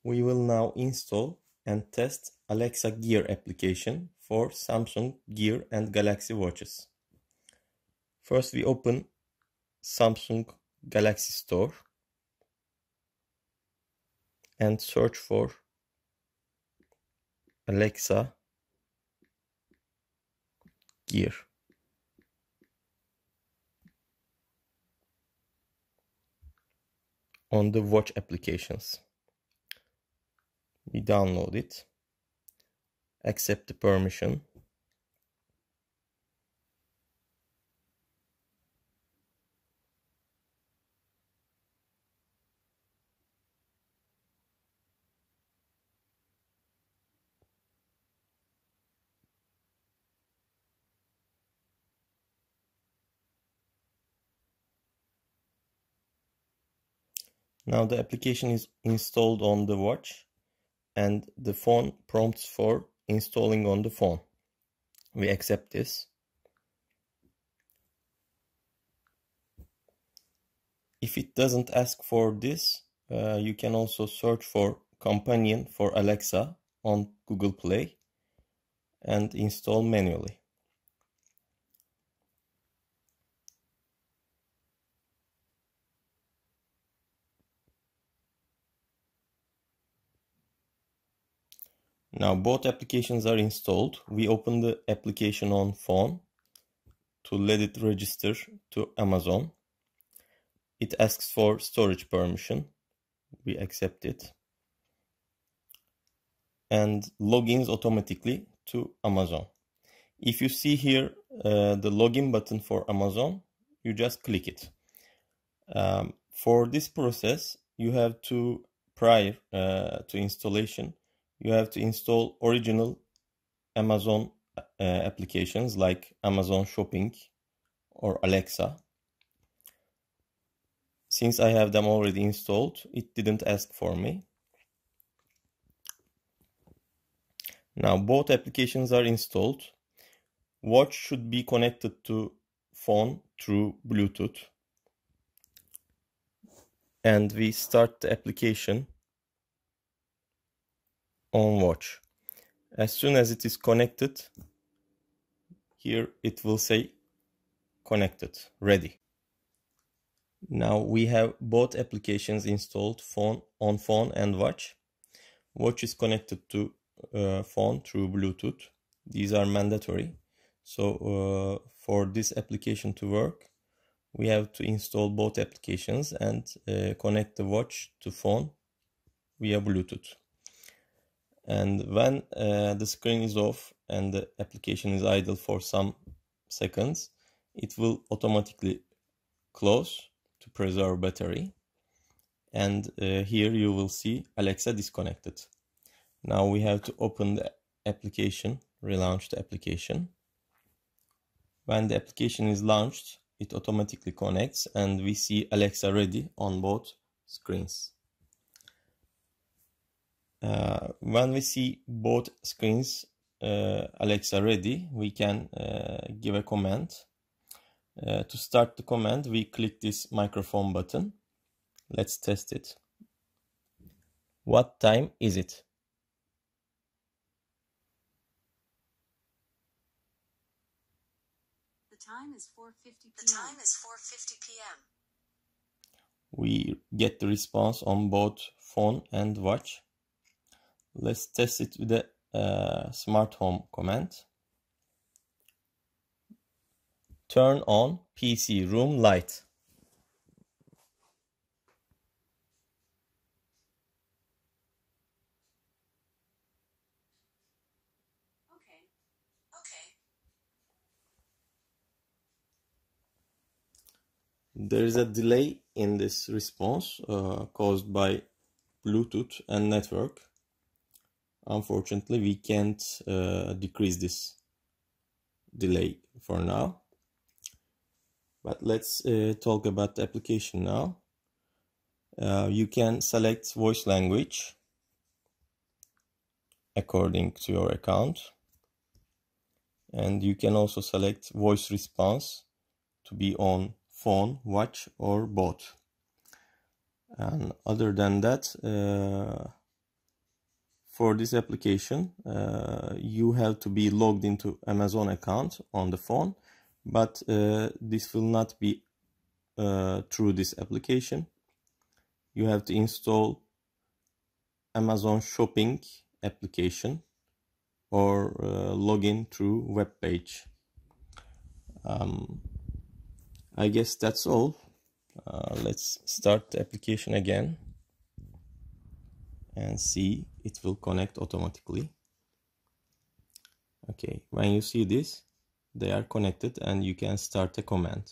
We will now install and test Alexa Gear application for Samsung Gear and Galaxy watches. First, we open Samsung Galaxy Store and search for Alexa Gear. On the watch applications. We download it, accept the permission, now the application is installed on the watch and the phone prompts for installing on the phone. We accept this. If it doesn't ask for this, you can also search for Companion for Alexa on Google Play and install manually. Now both applications are installed. We open the application on phone to let it register to Amazon. It asks for storage permission. We accept it. And logins automatically to Amazon. If you see here the login button for Amazon, you just click it. For this process, you have to, prior to installation, you have to install original Amazon applications like Amazon Shopping or Alexa. Since I have them already installed, it didn't ask for me. Now both applications are installed. Watch should be connected to phone through Bluetooth. And we start the application on watch. As soon as it is connected, here it will say connected, ready. Now we have both applications installed on phone and watch. Watch is connected to phone through Bluetooth. These are mandatory. So for this application to work, we have to install both applications and connect the watch to phone via Bluetooth. And when the screen is off and the application is idle for some seconds, it will automatically close to preserve battery. And here you will see Alexa disconnected. Now we have to open the application, relaunch the application. When the application is launched, it automatically connects and we see Alexa ready on both screens. When we see both screens Alexa ready, we can give a command. To start the command, we click this microphone button. Let's test it. What time is it? The time is 4:50 p.m. The time is 4:50 p.m. We get the response on both phone and watch. Let's test it with the smart home command. Turn on PC room light. Okay. There is a delay in this response caused by Bluetooth and network. Unfortunately, we can't decrease this delay for now. But let's talk about the application now. You can select voice language according to your account. And you can also select voice response to be on phone, watch, or both. And other than that, for this application, you have to be logged into Amazon account on the phone, but this will not be through this application. You have to install Amazon Shopping application or log in through web page. I guess that's all. Let's start the application again and see it will connect automatically. Okay, when you see this, they are connected and you can start a command.